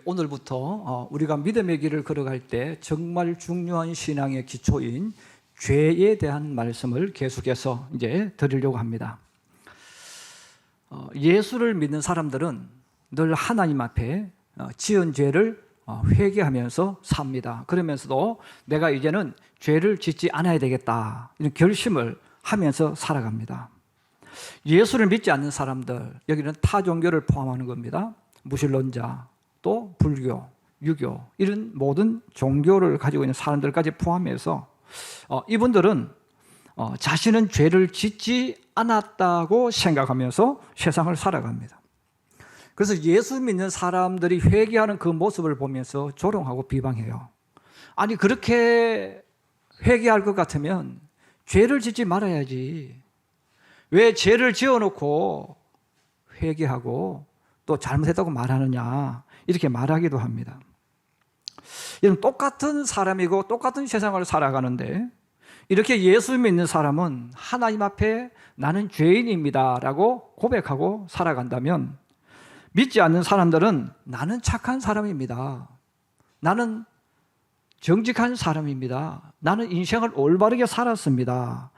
오늘부터 우리가 믿음의 길을 걸어갈 때 정말 중요한 신앙의 기초인 죄에 대한 말씀을 계속해서 이제 드리려고 합니다. 예수를 믿는 사람들은 늘 하나님 앞에 지은 죄를 회개하면서 삽니다. 그러면서도 내가 이제는 죄를 짓지 않아야 되겠다, 이런 결심을 하면서 살아갑니다. 예수를 믿지 않는 사람들, 여기는 타 종교를 포함하는 겁니다. 무신론자, 또 불교, 유교, 이런 모든 종교를 가지고 있는 사람들까지 포함해서 이분들은 자신은 죄를 짓지 않았다고 생각하면서 세상을 살아갑니다. 그래서 예수 믿는 사람들이 회개하는 그 모습을 보면서 조롱하고 비방해요. 아니, 그렇게 회개할 것 같으면 죄를 짓지 말아야지. 왜 죄를 지어놓고 회개하고 또 잘못했다고 말하느냐, 이렇게 말하기도 합니다. 이런 똑같은 사람이고 똑같은 세상을 살아가는데, 이렇게 예수 믿는 사람은 하나님 앞에 나는 죄인입니다 라고 고백하고 살아간다면, 믿지 않는 사람들은 나는 착한 사람입니다, 나는 정직한 사람입니다, 나는 인생을 올바르게 살았습니다,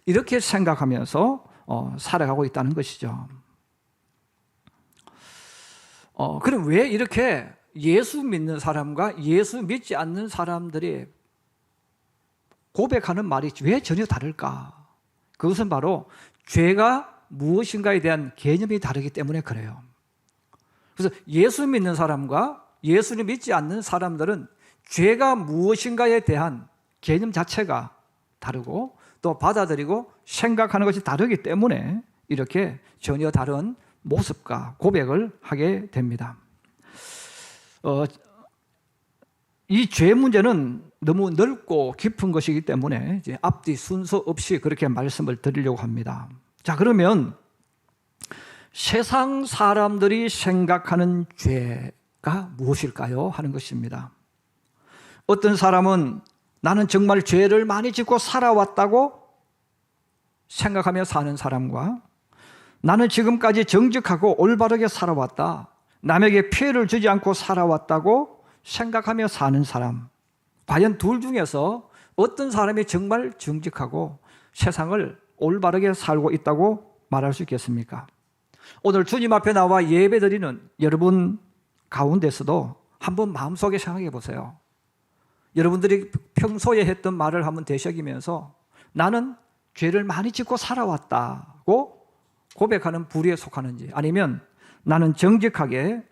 이렇게 생각하면서 살아가고 있다는 것이죠. 그럼 왜 이렇게 예수 믿는 사람과 예수 믿지 않는 사람들이 고백하는 말이 왜 전혀 다를까? 그것은 바로 죄가 무엇인가에 대한 개념이 다르기 때문에 그래요. 그래서 예수 믿는 사람과 예수를 믿지 않는 사람들은 죄가 무엇인가에 대한 개념 자체가 다르고 또 받아들이고 생각하는 것이 다르기 때문에 이렇게 전혀 다른 모습과 고백을 하게 됩니다. 이 죄 문제는 너무 넓고 깊은 것이기 때문에 이제 앞뒤 순서 없이 그렇게 말씀을 드리려고 합니다. 자, 그러면 세상 사람들이 생각하는 죄가 무엇일까요? 하는 것입니다. 어떤 사람은 나는 정말 죄를 많이 짓고 살아왔다고 생각하며 사는 사람과, 나는 지금까지 정직하고 올바르게 살아왔다, 남에게 피해를 주지 않고 살아왔다고 생각하며 사는 사람, 과연 둘 중에서 어떤 사람이 정말 정직하고 세상을 올바르게 살고 있다고 말할 수 있겠습니까? 오늘 주님 앞에 나와 예배드리는 여러분 가운데서도 한번 마음속에 생각해 보세요. 여러분들이 평소에 했던 말을 한번 되새기면서 나는 죄를 많이 짓고 살아왔다고 고백하는 부류에 속하는지, 아니면 나는 정직하게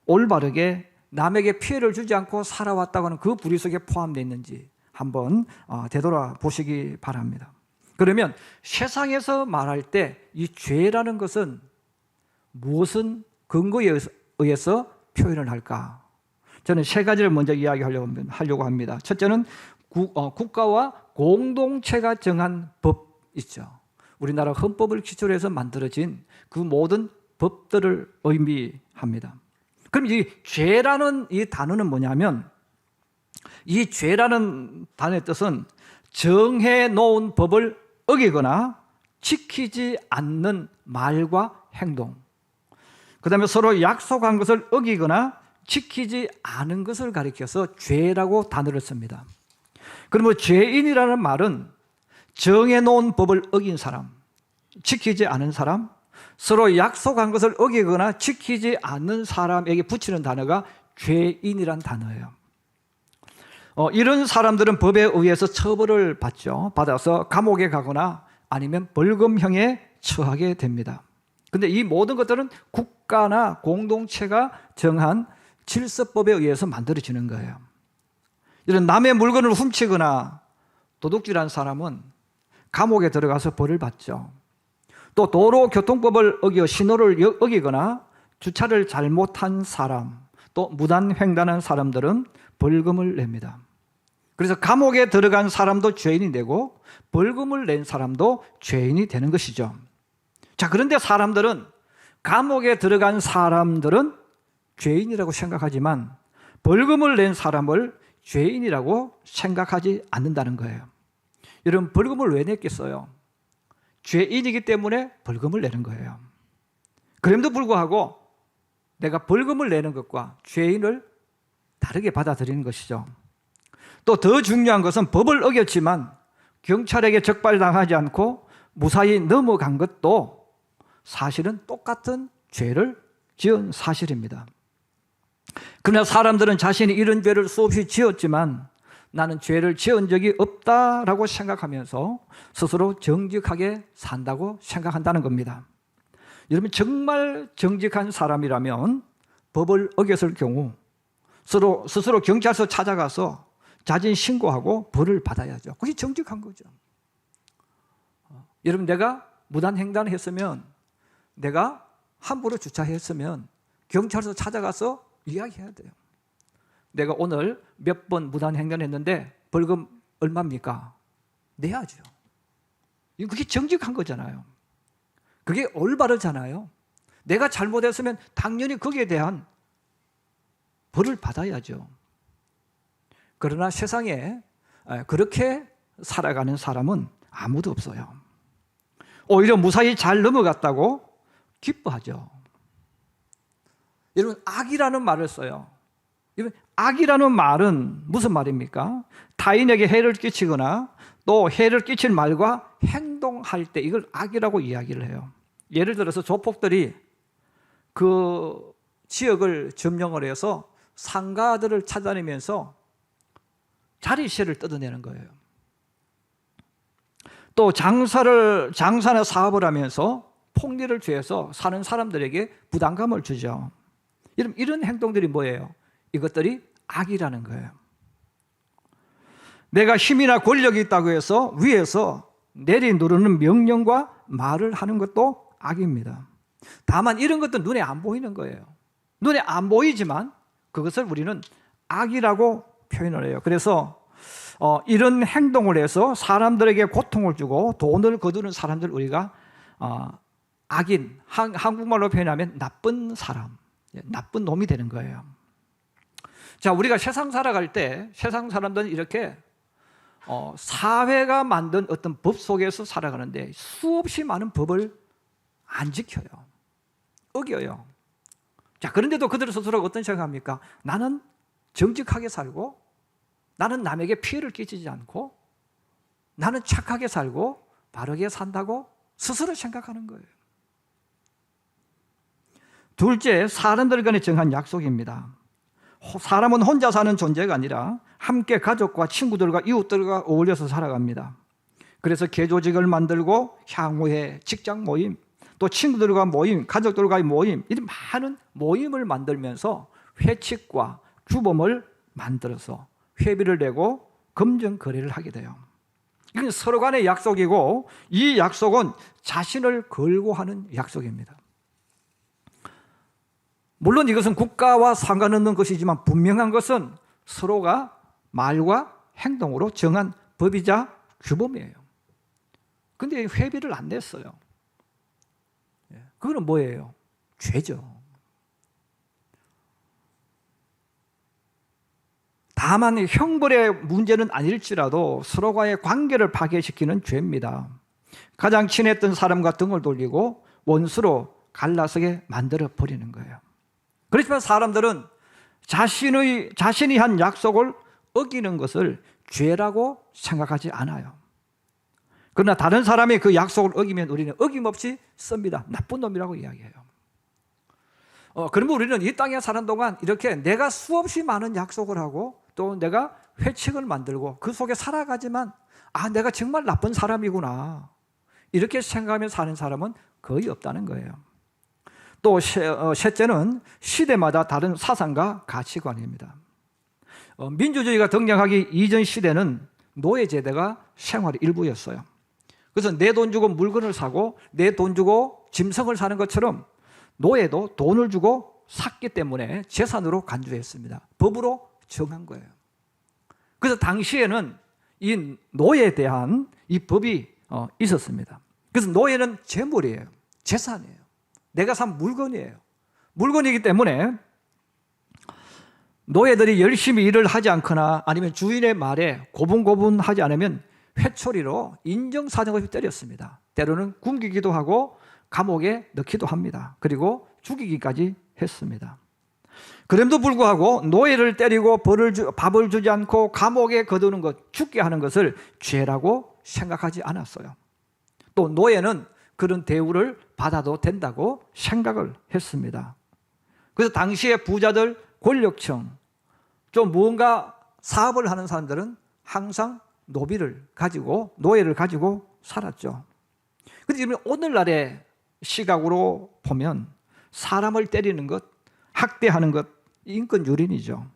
올바르게 남에게 피해를 주지 않고 살아왔다고 하는 그 부류 속에 포함되어 있는지 한번 되돌아보시기 바랍니다. 그러면 세상에서 말할 때 이 죄라는 것은 무엇은 근거에 의해서 표현을 할까? 저는 세 가지를 먼저 이야기하려고 합니다. 첫째는 국가와 공동체가 정한 법 있죠. 우리나라 헌법을 기초로 해서 만들어진 그 모든 법들을 의미합니다. 그럼 이 죄라는 이 단어는 뭐냐면, 이 죄라는 단어의 뜻은 정해놓은 법을 어기거나 지키지 않는 말과 행동, 그 다음에 서로 약속한 것을 어기거나 지키지 않은 것을 가리켜서 죄라고 단어를 씁니다. 그러면 죄인이라는 말은 정해놓은 법을 어긴 사람, 지키지 않은 사람, 서로 약속한 것을 어기거나 지키지 않는 사람에게 붙이는 단어가 죄인이란 단어예요. 이런 사람들은 법에 의해서 처벌을 받아서 감옥에 가거나 아니면 벌금형에 처하게 됩니다. 그런데 이 모든 것들은 국가나 공동체가 정한 질서법에 의해서 만들어지는 거예요. 이런 남의 물건을 훔치거나 도둑질한 사람은 감옥에 들어가서 벌을 받죠. 또 도로교통법을 어겨 신호를 어기거나 주차를 잘못한 사람, 또 무단횡단한 사람들은 벌금을 냅니다. 그래서 감옥에 들어간 사람도 죄인이 되고 벌금을 낸 사람도 죄인이 되는 것이죠. 자, 그런데 사람들은, 감옥에 들어간 사람들은 죄인이라고 생각하지만 벌금을 낸 사람을 죄인이라고 생각하지 않는다는 거예요. 여러분, 벌금을 왜 냈겠어요? 죄인이기 때문에 벌금을 내는 거예요. 그럼에도 불구하고 내가 벌금을 내는 것과 죄인을 다르게 받아들이는 것이죠. 또 더 중요한 것은 법을 어겼지만 경찰에게 적발당하지 않고 무사히 넘어간 것도 사실은 똑같은 죄를 지은 사실입니다. 그러나 사람들은 자신이 이런 죄를 수없이 지었지만 나는 죄를 지은 적이 없다라고 생각하면서 스스로 정직하게 산다고 생각한다는 겁니다. 여러분, 정말 정직한 사람이라면 법을 어겼을 경우 스스로 경찰서 찾아가서 자진 신고하고 벌을 받아야죠. 그게 정직한 거죠. 여러분, 내가 무단횡단을 했으면, 내가 함부로 주차했으면 경찰서 찾아가서 이야기해야 돼요. 내가 오늘 몇 번 무단횡단했는데 벌금 얼마입니까? 내야죠. 그게 정직한 거잖아요. 그게 올바르잖아요. 내가 잘못했으면 당연히 거기에 대한 벌을 받아야죠. 그러나 세상에 그렇게 살아가는 사람은 아무도 없어요. 오히려 무사히 잘 넘어갔다고 기뻐하죠. 여러분, 악이라는 말을 써요. 여러분, 악이라는 말은 무슨 말입니까? 타인에게 해를 끼치거나 또 해를 끼칠 말과 행동할 때 이걸 악이라고 이야기를 해요. 예를 들어서 조폭들이 그 지역을 점령을 해서 상가들을 찾아내면서 자리세를 뜯어내는 거예요. 또 장사나 사업을 하면서 폭리를 취해서 사는 사람들에게 부담감을 주죠. 이런 행동들이 뭐예요? 이것들이 악이라는 거예요. 내가 힘이나 권력이 있다고 해서 위에서 내리누르는 명령과 말을 하는 것도 악입니다. 다만 이런 것도 눈에 안 보이는 거예요. 눈에 안 보이지만 그것을 우리는 악이라고 표현을 해요. 그래서 이런 행동을 해서 사람들에게 고통을 주고 돈을 거두는 사람들 우리가 악인, 한국말로 표현하면 나쁜 사람, 나쁜 놈이 되는 거예요. 자, 우리가 세상 살아갈 때 세상 사람들은 이렇게 사회가 만든 어떤 법 속에서 살아가는데 수없이 많은 법을 안 지켜요. 어겨요. 자, 그런데도 그들 스스로가 어떤 생각합니까? 나는 정직하게 살고 나는 남에게 피해를 끼치지 않고 나는 착하게 살고 바르게 산다고 스스로 생각하는 거예요. 둘째, 사람들 간에 정한 약속입니다. 사람은 혼자 사는 존재가 아니라 함께 가족과 친구들과 이웃들과 어울려서 살아갑니다. 그래서 개조직을 만들고 향후에 직장 모임, 또 친구들과 모임, 가족들과의 모임, 이런 많은 모임을 만들면서 회칙과 규범을 만들어서 회비를 내고 검정 거래를 하게 돼요. 이건 서로 간의 약속이고 이 약속은 자신을 걸고 하는 약속입니다. 물론 이것은 국가와 상관없는 것이지만 분명한 것은 서로가 말과 행동으로 정한 법이자 규범이에요. 그런데 회비를 안 냈어요. 그거는 뭐예요? 죄죠. 다만 형벌의 문제는 아닐지라도 서로와의 관계를 파괴시키는 죄입니다. 가장 친했던 사람과 등을 돌리고 원수로 갈라서게 만들어 버리는 거예요. 그렇지만 사람들은 자신이 한 약속을 어기는 것을 죄라고 생각하지 않아요. 그러나 다른 사람이 그 약속을 어기면 우리는 어김없이 씁니다. 나쁜 놈이라고 이야기해요. 그러면 우리는 이 땅에 사는 동안 이렇게 내가 수없이 많은 약속을 하고 또 내가 회칙을 만들고 그 속에 살아가지만 내가 정말 나쁜 사람이구나 이렇게 생각하며 사는 사람은 거의 없다는 거예요. 또 셋째는 시대마다 다른 사상과 가치관입니다. 민주주의가 등장하기 이전 시대는 노예제도가 생활의 일부였어요. 그래서 내 돈 주고 물건을 사고 내 돈 주고 짐승을 사는 것처럼 노예도 돈을 주고 샀기 때문에 재산으로 간주했습니다. 법으로 정한 거예요. 그래서 당시에는 이 노예에 대한 이 법이 있었습니다. 그래서 노예는 재물이에요. 재산이에요. 내가 산 물건이에요. 물건이기 때문에 노예들이 열심히 일을 하지 않거나 아니면 주인의 말에 고분고분하지 않으면 회초리로 인정사정 없이 때렸습니다. 때로는 굶기기도 하고 감옥에 넣기도 합니다. 그리고 죽이기까지 했습니다. 그럼에도 불구하고 노예를 때리고 밥을 주지 않고 감옥에 거두는 것, 죽게 하는 것을 죄라고 생각하지 않았어요. 또 노예는 그런 대우를 받아도 된다고 생각을 했습니다. 그래서 당시의 부자들, 권력층, 좀 무언가 사업을 하는 사람들은 항상 노예를 가지고 살았죠. 그런데 오늘날의 시각으로 보면 사람을 때리는 것, 학대하는 것, 인권유린이죠.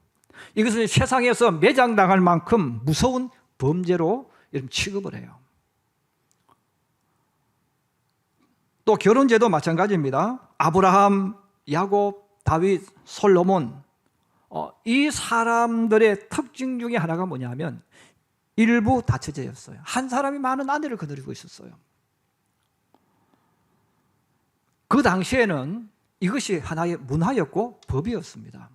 이것은 세상에서 매장당할 만큼 무서운 범죄로 취급을 해요. 또 결혼제도 마찬가지입니다. 아브라함, 야곱, 다윗, 솔로몬, 이 사람들의 특징 중에 하나가 뭐냐면 일부 다처제였어요. 한 사람이 많은 아내를 거느리고 있었어요. 그 당시에는 이것이 하나의 문화였고 법이었습니다.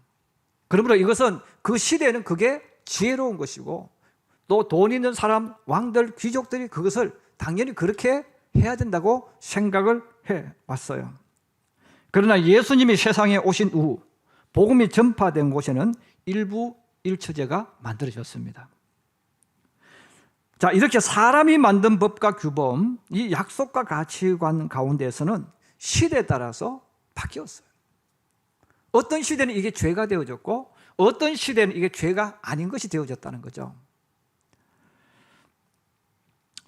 그러므로 이것은 그 시대에는 그게 지혜로운 것이고, 또 돈 있는 사람, 왕들, 귀족들이 그것을 당연히 그렇게 해야 된다고 생각을 해왔어요. 그러나 예수님이 세상에 오신 후 복음이 전파된 곳에는 일부 일처제가 만들어졌습니다. 자, 이렇게 사람이 만든 법과 규범, 이 약속과 가치관 가운데에서는 시대에 따라서 바뀌었어요. 어떤 시대는 이게 죄가 되어졌고, 어떤 시대는 이게 죄가 아닌 것이 되어졌다는 거죠.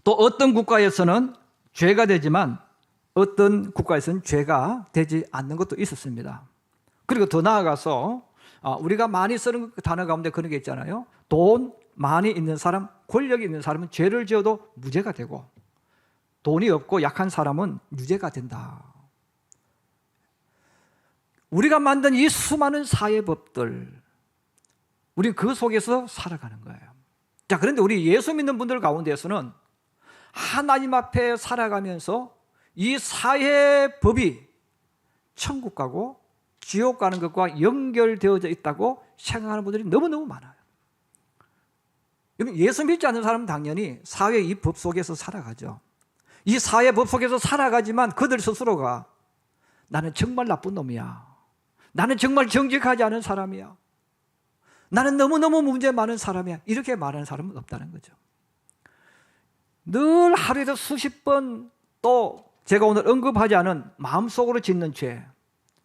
또 어떤 국가에서는 죄가 되지만 어떤 국가에서는 죄가 되지 않는 것도 있었습니다. 그리고 더 나아가서 우리가 많이 쓰는 단어 가운데 그런 게 있잖아요. 돈 많이 있는 사람, 권력이 있는 사람은 죄를 지어도 무죄가 되고, 돈이 없고 약한 사람은 유죄가 된다. 우리가 만든 이 수많은 사회법들, 우리 그 속에서 살아가는 거예요. 자, 그런데 우리 예수 믿는 분들 가운데서는 하나님 앞에 살아가면서 이 사회법이 천국 가고 지옥 가는 것과 연결되어져 있다고 생각하는 분들이 너무너무 많아요. 예수 믿지 않는 사람은 당연히 사회 이 법 속에서 살아가죠. 이 사회 법 속에서 살아가지만 그들 스스로가 나는 정말 나쁜 놈이야, 나는 정말 정직하지 않은 사람이야, 나는 너무너무 문제 많은 사람이야, 이렇게 말하는 사람은 없다는 거죠. 늘 하루에도 수십 번, 또 제가 오늘 언급하지 않은 마음속으로 짓는 죄,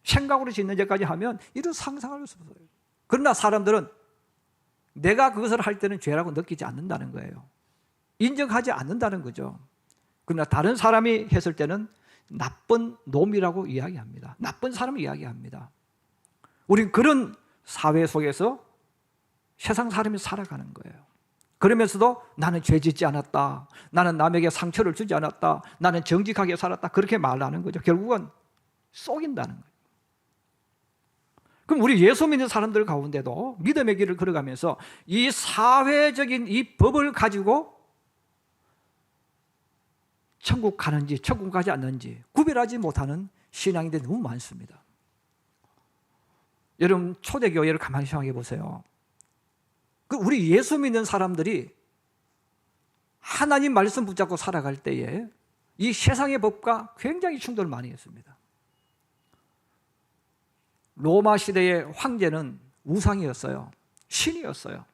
생각으로 짓는 죄까지 하면 이런 상상할 수 없어요. 그러나 사람들은 내가 그것을 할 때는 죄라고 느끼지 않는다는 거예요. 인정하지 않는다는 거죠. 그러나 다른 사람이 했을 때는 나쁜 놈이라고 이야기합니다. 나쁜 사람을 이야기합니다. 우린 그런 사회 속에서 세상 사람이 살아가는 거예요. 그러면서도 나는 죄 짓지 않았다, 나는 남에게 상처를 주지 않았다, 나는 정직하게 살았다, 그렇게 말하는 거죠. 결국은 속인다는 거예요. 그럼 우리 예수 믿는 사람들 가운데도 믿음의 길을 걸어가면서 이 사회적인 이 법을 가지고 천국 가는지 천국 가지 않는지 구별하지 못하는 신앙인들이 너무 많습니다. 여러분, 초대교회를 가만히 생각해 보세요. 우리 예수 믿는 사람들이 하나님 말씀 붙잡고 살아갈 때에 이 세상의 법과 굉장히 충돌을 많이 했습니다. 로마 시대의 황제는 우상이었어요. 신이었어요.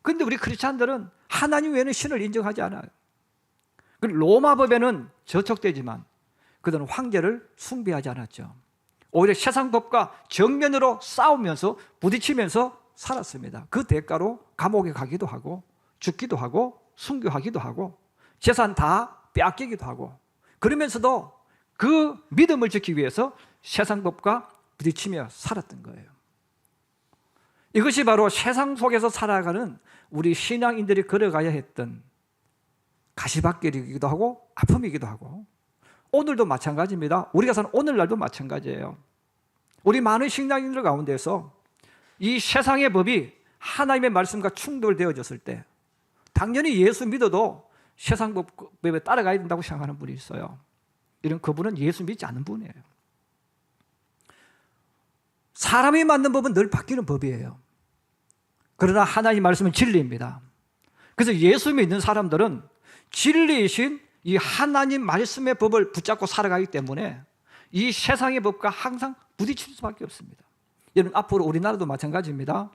그런데 우리 크리스찬들은 하나님 외에는 신을 인정하지 않아요. 로마 법에는 저촉되지만 그들은 황제를 숭배하지 않았죠. 오히려 세상 법과 정면으로 싸우면서 부딪히면서 살았습니다. 그 대가로 감옥에 가기도 하고 죽기도 하고 순교하기도 하고 재산 다 빼앗기기도 하고, 그러면서도 그 믿음을 지키기 위해서 세상 법과 부딪히며 살았던 거예요. 이것이 바로 세상 속에서 살아가는 우리 신앙인들이 걸어가야 했던 가시밭길이기도 하고 아픔이기도 하고, 오늘도 마찬가지입니다. 우리가 사는 오늘날도 마찬가지예요. 우리 많은 신앙인들 가운데서 이 세상의 법이 하나님의 말씀과 충돌되어졌을 때 당연히 예수 믿어도 세상 법에 따라가야 된다고 생각하는 분이 있어요. 이런 그분은 예수 믿지 않는 분이에요. 사람이 만든 법은 늘 바뀌는 법이에요. 그러나 하나님 말씀은 진리입니다. 그래서 예수 믿는 사람들은 진리이신 이 하나님 말씀의 법을 붙잡고 살아가기 때문에 이 세상의 법과 항상 부딪힐 수밖에 없습니다. 여러분, 앞으로 우리나라도 마찬가지입니다.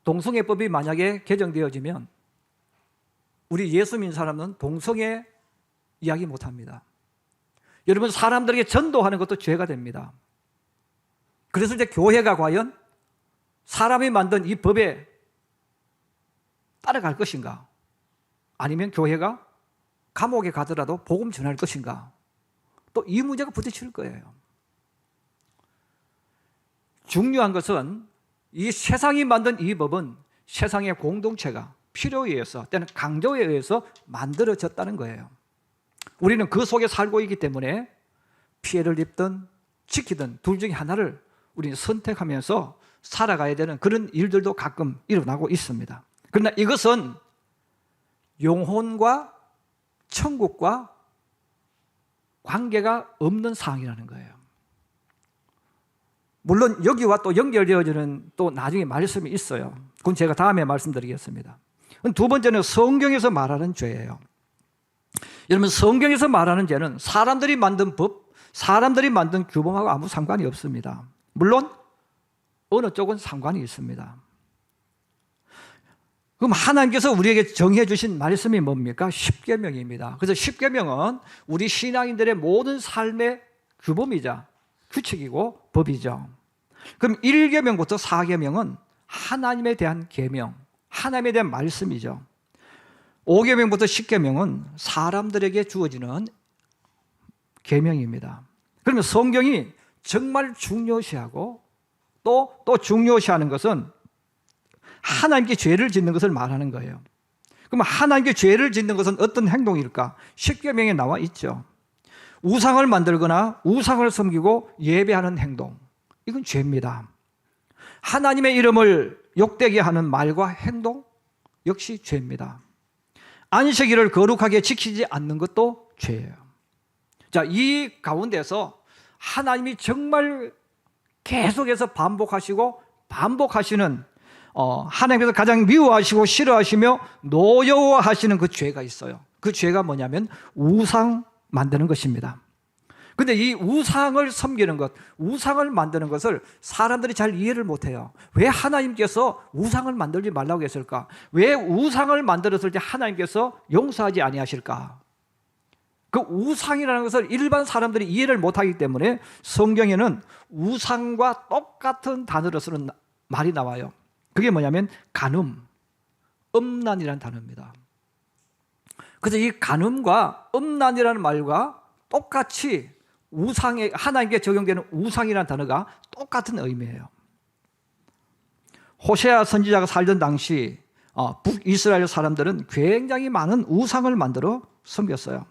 동성애법이 만약에 개정되어지면 우리 예수 믿는 사람은 동성애 이야기 못합니다. 여러분, 사람들에게 전도하는 것도 죄가 됩니다. 그래서 이제 교회가 과연 사람이 만든 이 법에 따라갈 것인가? 아니면 교회가 감옥에 가더라도 복음 전할 것인가? 또 이 문제가 부딪힐 거예요. 중요한 것은 이 세상이 만든 이 법은 세상의 공동체가 필요에 의해서 또는 강조에 의해서 만들어졌다는 거예요. 우리는 그 속에 살고 있기 때문에 피해를 입든 지키든 둘 중에 하나를 우리는 선택하면서 살아가야 되는 그런 일들도 가끔 일어나고 있습니다. 그러나 이것은 영혼과 천국과 관계가 없는 사항이라는 거예요. 물론 여기와 또 연결되어지는 또 나중에 말씀이 있어요. 그건 제가 다음에 말씀드리겠습니다. 두 번째는 성경에서 말하는 죄예요. 여러분, 성경에서 말하는 죄는 사람들이 만든 법, 사람들이 만든 규범하고 아무 상관이 없습니다. 물론 어느 쪽은 상관이 있습니다. 그럼 하나님께서 우리에게 정해 주신 말씀이 뭡니까? 십계명입니다. 그래서 십계명은 우리 신앙인들의 모든 삶의 규범이자 규칙이고 법이죠. 그럼 1계명부터 4계명은 하나님에 대한 계명, 하나님에 대한 말씀이죠. 5계명부터 10계명은 사람들에게 주어지는 계명입니다. 그러면 성경이 정말 중요시하고 또 중요시하는 것은 하나님께 죄를 짓는 것을 말하는 거예요. 그럼 하나님께 죄를 짓는 것은 어떤 행동일까? 10계명에 나와 있죠. 우상을 만들거나 우상을 섬기고 예배하는 행동, 이건 죄입니다. 하나님의 이름을 욕되게 하는 말과 행동 역시 죄입니다. 안식일을 거룩하게 지키지 않는 것도 죄예요. 자, 이 가운데서 하나님이 정말 계속해서 반복하시는 하나님께서 가장 미워하시고 싫어하시며 노여워하시는 그 죄가 있어요. 그 죄가 뭐냐면 우상 만드는 것입니다. 근데 이 우상을 섬기는 것, 우상을 만드는 것을 사람들이 잘 이해를 못해요. 왜 하나님께서 우상을 만들지 말라고 했을까? 왜 우상을 만들었을 때 하나님께서 용서하지 아니하실까? 그 우상이라는 것을 일반 사람들이 이해를 못하기 때문에 성경에는 우상과 똑같은 단어로 쓰는 말이 나와요. 그게 뭐냐면 간음, 음란이라는 단어입니다. 그래서 이 간음과 음란이라는 말과 똑같이 우상에, 하나님께 적용되는 우상이라는 단어가 똑같은 의미예요. 호세아 선지자가 살던 당시 북이스라엘 사람들은 굉장히 많은 우상을 만들어 섬겼어요.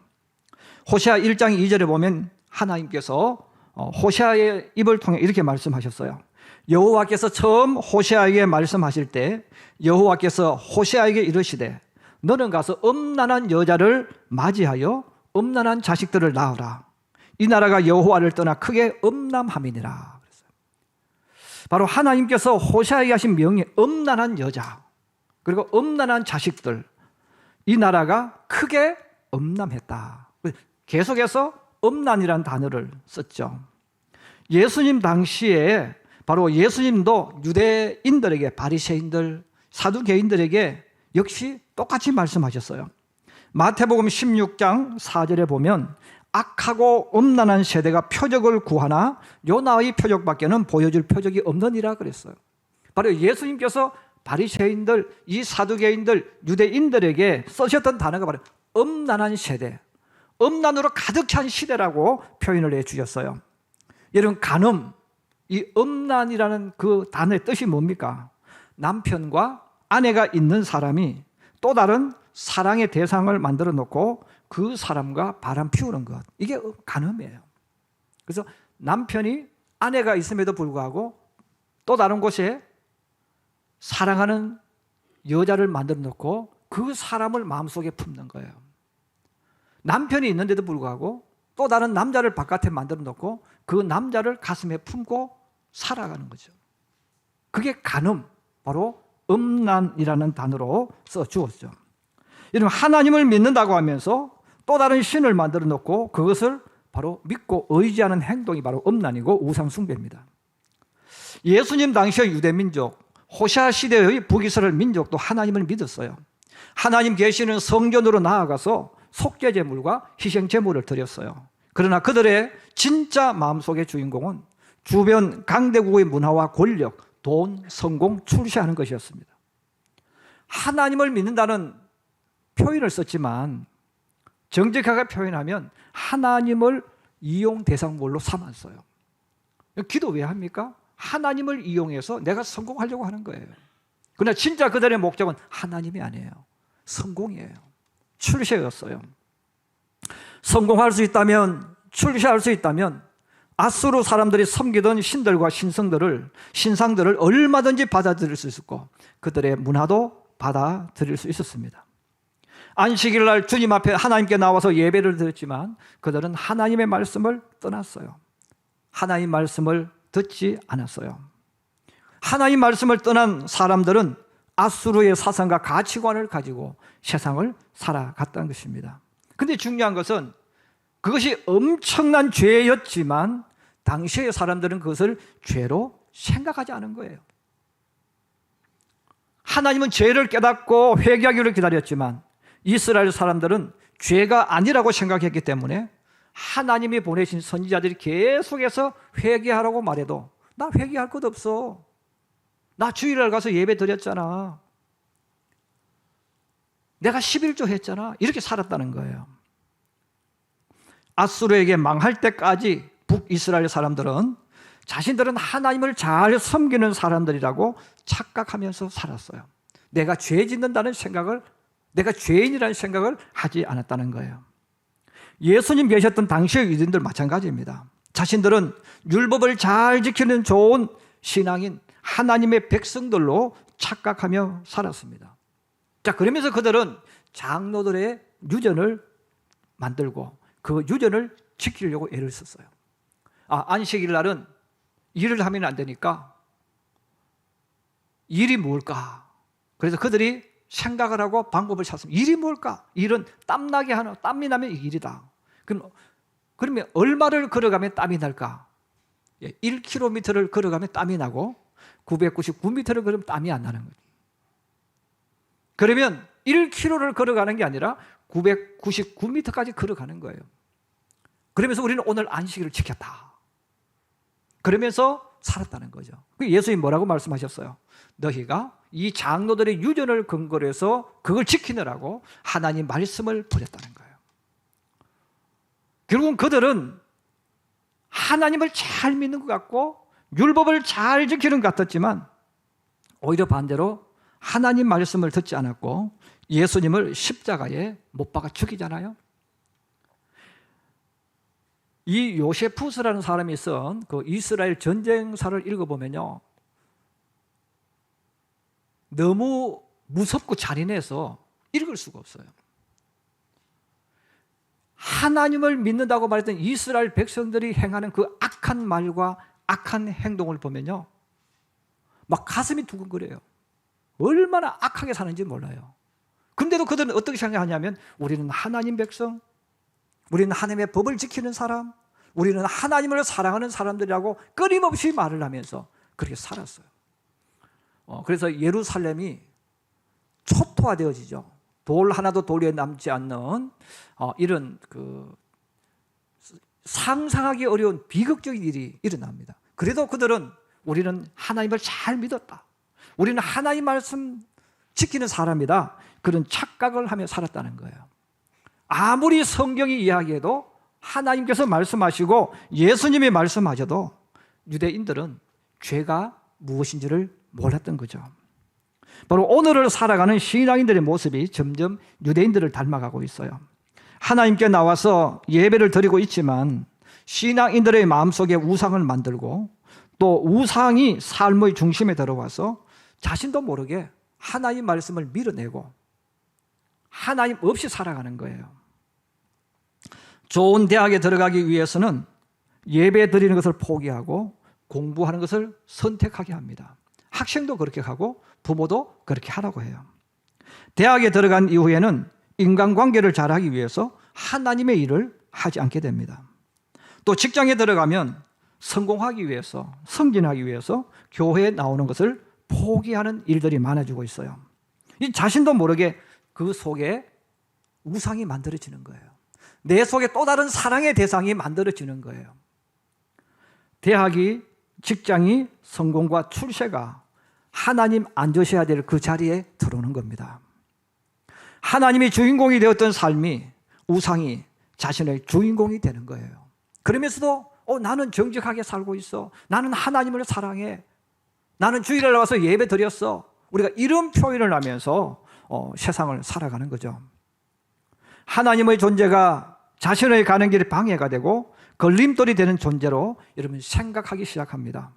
호세아 1장 2절에 보면 하나님께서 호세아의 입을 통해 이렇게 말씀하셨어요. 여호와께서 처음 호세아에게 말씀하실 때 여호와께서 호세아에게 이르시되 너는 가서 음란한 여자를 맞이하여 음란한 자식들을 낳으라. 이 나라가 여호와를 떠나 크게 음란함이니라. 바로 하나님께서 호세아에게 하신 명령, 음란한 여자 그리고 음란한 자식들, 이 나라가 크게 음란했다. 계속해서 음란이라는 단어를 썼죠. 예수님 당시에 바로 예수님도 유대인들에게, 바리새인들, 사두개인들에게 역시 똑같이 말씀하셨어요. 마태복음 16장 4절에 보면 악하고 음란한 세대가 표적을 구하나 요나의 표적밖에는 보여줄 표적이 없느니라 그랬어요. 바로 예수님께서 바리새인들, 이 사두개인들, 유대인들에게 쓰셨던 단어가 바로 음란한 세대, 음란으로 가득 찬 시대라고 표현을 해주셨어요. 여러분, 간음, 이 음란이라는 그 단어의 뜻이 뭡니까? 남편과 아내가 있는 사람이 또 다른 사랑의 대상을 만들어 놓고 그 사람과 바람 피우는 것, 이게 간음이에요. 그래서 남편이 아내가 있음에도 불구하고 또 다른 곳에 사랑하는 여자를 만들어 놓고 그 사람을 마음속에 품는 거예요. 남편이 있는데도 불구하고 또 다른 남자를 바깥에 만들어 놓고 그 남자를 가슴에 품고 살아가는 거죠. 그게 간음, 바로 음란이라는 단어로 써 주었죠. 여러분, 하나님을 믿는다고 하면서 또 다른 신을 만들어 놓고 그것을 바로 믿고 의지하는 행동이 바로 음란이고 우상 숭배입니다. 예수님 당시의 유대민족, 호시아 시대의 북이스라엘 민족도 하나님을 믿었어요. 하나님 계시는 성전으로 나아가서 속죄제물과 희생제물을 드렸어요. 그러나 그들의 진짜 마음속의 주인공은 주변 강대국의 문화와 권력, 돈, 성공, 출세하는 것이었습니다. 하나님을 믿는다는 표현을 썼지만 정직하게 표현하면 하나님을 이용 대상물로 삼았어요. 기도 왜 합니까? 하나님을 이용해서 내가 성공하려고 하는 거예요. 그러나 진짜 그들의 목적은 하나님이 아니에요. 성공이에요. 출세였어요. 성공할 수 있다면, 출세할 수 있다면 아수르 사람들이 섬기던 신들과 신상들을 얼마든지 받아들일 수 있었고 그들의 문화도 받아들일 수 있었습니다. 안식일 날 주님 앞에 하나님께 나와서 예배를 드렸지만 그들은 하나님의 말씀을 떠났어요. 하나님 말씀을 듣지 않았어요. 하나님 말씀을 떠난 사람들은 아수르의 사상과 가치관을 가지고 세상을 살아갔다는 것입니다. 근데 중요한 것은 그것이 엄청난 죄였지만 당시의 사람들은 그것을 죄로 생각하지 않은 거예요. 하나님은 죄를 깨닫고 회개하기를 기다렸지만 이스라엘 사람들은 죄가 아니라고 생각했기 때문에 하나님이 보내신 선지자들이 계속해서 회개하라고 말해도 나 회개할 것 없어. 나 주일날 가서 예배 드렸잖아. 내가 11조 했잖아. 이렇게 살았다는 거예요. 아수르에게 망할 때까지 북이스라엘 사람들은 자신들은 하나님을 잘 섬기는 사람들이라고 착각하면서 살았어요. 내가 죄 짓는다는 생각을, 내가 죄인이라는 생각을 하지 않았다는 거예요. 예수님 계셨던 당시의 유대인들 마찬가지입니다. 자신들은 율법을 잘 지키는 좋은 신앙인 하나님의 백성들로 착각하며 살았습니다. 자, 그러면서 그들은 장로들의 유전을 만들고 그 유전을 지키려고 애를 썼어요. 안식일 날은 일을 하면 안 되니까 일이 뭘까? 그래서 그들이 생각을 하고 방법을 찾습니다. 일이 뭘까? 일은 땀나게 하는, 땀이 나면 일이다. 그러면 얼마를 걸어가면 땀이 날까? 1km를 걸어가면 땀이 나고 999m를 걸으면 땀이 안 나는 거죠. 그러면 1km를 걸어가는 게 아니라 999m까지 걸어가는 거예요. 그러면서 우리는 오늘 안식일을 지켰다. 그러면서 살았다는 거죠. 예수님이 뭐라고 말씀하셨어요? 너희가 이 장로들의 유전을 근거로 해서 그걸 지키느라고 하나님 말씀을 버렸다는 거예요. 결국은 그들은 하나님을 잘 믿는 것 같고 율법을 잘 지키는 것 같았지만 오히려 반대로 하나님 말씀을 듣지 않았고 예수님을 십자가에 못 박아 죽이잖아요. 이 요세푸스라는 사람이 쓴 그 이스라엘 전쟁사를 읽어보면요, 너무 무섭고 잔인해서 읽을 수가 없어요. 하나님을 믿는다고 말했던 이스라엘 백성들이 행하는 그 악한 말과 악한 행동을 보면요, 막 가슴이 두근거려요. 얼마나 악하게 사는지 몰라요. 근데도 그들은 어떻게 생각하냐면 우리는 하나님 백성, 우리는 하나님의 법을 지키는 사람, 우리는 하나님을 사랑하는 사람들이라고 끊임없이 말을 하면서 그렇게 살았어요. 그래서 예루살렘이 초토화되어지죠. 돌 하나도 돌에 남지 않는 이런 상상하기 어려운 비극적인 일이 일어납니다. 그래도 그들은 우리는 하나님을 잘 믿었다, 우리는 하나님 말씀 지키는 사람이다, 그런 착각을 하며 살았다는 거예요. 아무리 성경이 이야기해도 하나님께서 말씀하시고 예수님이 말씀하셔도 유대인들은 죄가 무엇인지를 몰랐던 거죠. 바로 오늘을 살아가는 신앙인들의 모습이 점점 유대인들을 닮아가고 있어요. 하나님께 나와서 예배를 드리고 있지만 신앙인들의 마음속에 우상을 만들고 또 우상이 삶의 중심에 들어와서 자신도 모르게 하나님 말씀을 밀어내고 하나님 없이 살아가는 거예요. 좋은 대학에 들어가기 위해서는 예배 드리는 것을 포기하고 공부하는 것을 선택하게 합니다. 학생도 그렇게 하고 부모도 그렇게 하라고 해요. 대학에 들어간 이후에는 인간관계를 잘하기 위해서 하나님의 일을 하지 않게 됩니다. 또 직장에 들어가면 성공하기 위해서, 승진하기 위해서 교회에 나오는 것을 포기하는 일들이 많아지고 있어요. 이 자신도 모르게 그 속에 우상이 만들어지는 거예요. 내 속에 또 다른 사랑의 대상이 만들어지는 거예요. 대학이, 직장이, 성공과 출세가 하나님 앉으셔야 될 그 자리에 들어오는 겁니다. 하나님이 주인공이 되었던 삶이 우상이 자신의 주인공이 되는 거예요. 그러면서도 나는 정직하게 살고 있어. 나는 하나님을 사랑해. 나는 주일에 나와서 예배 드렸어. 우리가 이런 표현을 하면서 세상을 살아가는 거죠. 하나님의 존재가 자신의 가는 길에 방해가 되고 걸림돌이 되는 존재로 여러분 생각하기 시작합니다.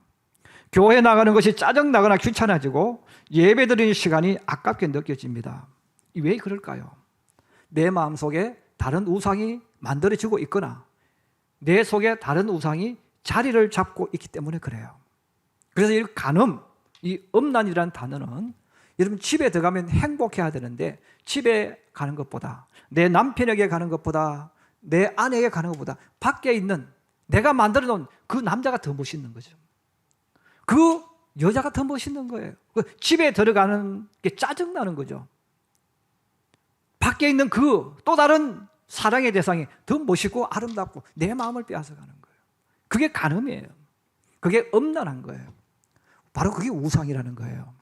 교회 나가는 것이 짜증나거나 귀찮아지고 예배 드리는 시간이 아깝게 느껴집니다. 왜 그럴까요? 내 마음속에 다른 우상이 만들어지고 있거나 내 속에 다른 우상이 자리를 잡고 있기 때문에 그래요. 그래서 이 간음, 이 음란이라는 단어는 여러분 집에 들어가면 행복해야 되는데 집에 가는 것보다, 내 남편에게 가는 것보다, 내 아내에게 가는 것보다 밖에 있는 내가 만들어 놓은 그 남자가 더 멋있는 거죠. 그 여자가 더 멋있는 거예요. 집에 들어가는 게 짜증나는 거죠. 밖에 있는 그 또 다른 사랑의 대상이 더 멋있고 아름답고 내 마음을 빼앗아가는 거예요. 그게 간음이에요. 그게 음란한 거예요. 바로 그게 우상이라는 거예요.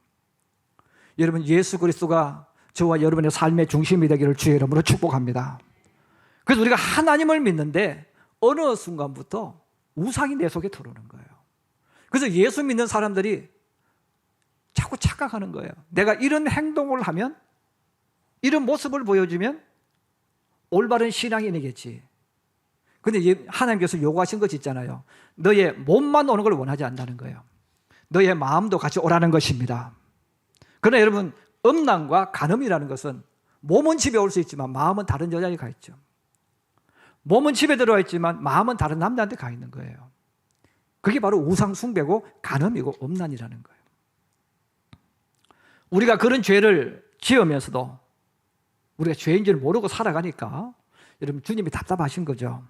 여러분, 예수 그리스도가 저와 여러분의 삶의 중심이 되기를 주의 이름으로 축복합니다. 그래서 우리가 하나님을 믿는데 어느 순간부터 우상이 내 속에 들어오는 거예요. 그래서 예수 믿는 사람들이 자꾸 착각하는 거예요. 내가 이런 행동을 하면, 이런 모습을 보여주면 올바른 신앙이 되겠지. 근데 하나님께서 요구하신 것이 있잖아요. 너의 몸만 오는 걸 원하지 않는다는 거예요. 너의 마음도 같이 오라는 것입니다. 그러나 여러분, 음란과 간음이라는 것은 몸은 집에 올 수 있지만 마음은 다른 여자에 가 있죠. 몸은 집에 들어와 있지만 마음은 다른 남자한테 가 있는 거예요. 그게 바로 우상 숭배고 간음이고 음란이라는 거예요. 우리가 그런 죄를 지으면서도 우리가 죄인 줄 모르고 살아가니까 여러분 주님이 답답하신 거죠.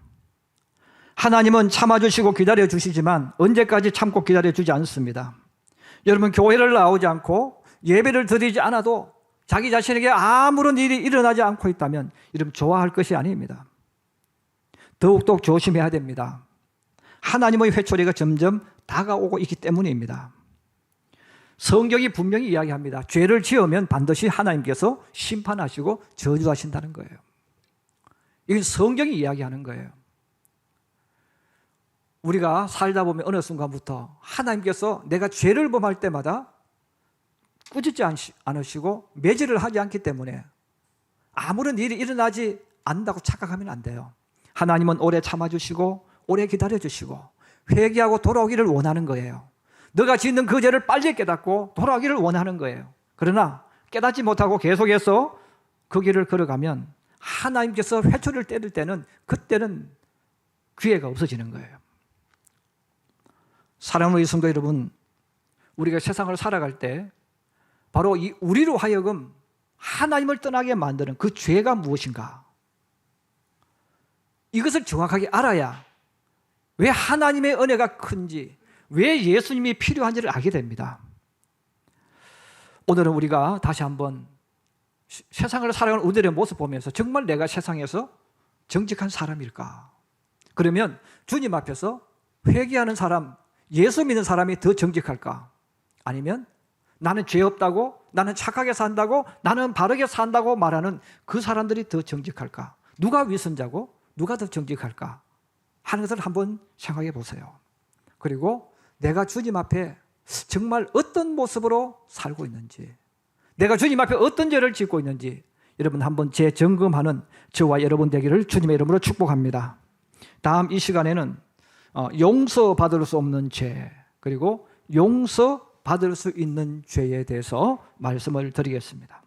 하나님은 참아주시고 기다려주시지만 언제까지 참고 기다려주지 않습니다. 여러분, 교회를 나오지 않고 예배를 드리지 않아도 자기 자신에게 아무런 일이 일어나지 않고 있다면 여러분 좋아할 것이 아닙니다. 더욱더 조심해야 됩니다. 하나님의 회초리가 점점 다가오고 있기 때문입니다. 성경이 분명히 이야기합니다. 죄를 지으면 반드시 하나님께서 심판하시고 저주하신다는 거예요. 이건 성경이 이야기하는 거예요. 우리가 살다 보면 어느 순간부터 하나님께서 내가 죄를 범할 때마다 꾸짖지 않으시고 매질을 하지 않기 때문에 아무런 일이 일어나지 않는다고 착각하면 안 돼요. 하나님은 오래 참아주시고 오래 기다려주시고 회개하고 돌아오기를 원하는 거예요. 너가 짓는 그 죄를 빨리 깨닫고 돌아오기를 원하는 거예요. 그러나 깨닫지 못하고 계속해서 그 길을 걸어가면 하나님께서 회초리를 때릴 때는 그때는 기회가 없어지는 거예요. 사랑하는 성도 여러분, 우리가 세상을 살아갈 때 바로 이 우리로 하여금 하나님을 떠나게 만드는 그 죄가 무엇인가? 이것을 정확하게 알아야 왜 하나님의 은혜가 큰지, 왜 예수님이 필요한지를 알게 됩니다. 오늘은 우리가 다시 한번 세상을 살아가는 우리들의 모습 보면서 정말 내가 세상에서 정직한 사람일까? 그러면 주님 앞에서 회개하는 사람, 예수 믿는 사람이 더 정직할까? 아니면 나는 죄 없다고, 나는 착하게 산다고, 나는 바르게 산다고 말하는 그 사람들이 더 정직할까? 누가 위선자고 누가 더 정직할까? 하는 것을 한번 생각해 보세요. 그리고 내가 주님 앞에 정말 어떤 모습으로 살고 있는지, 내가 주님 앞에 어떤 죄를 짓고 있는지 여러분 한번 재점검하는 저와 여러분 되기를 주님의 이름으로 축복합니다. 다음 이 시간에는 용서받을 수 없는 죄, 그리고 용서받을 수 있는 죄에 대해서 말씀을 드리겠습니다.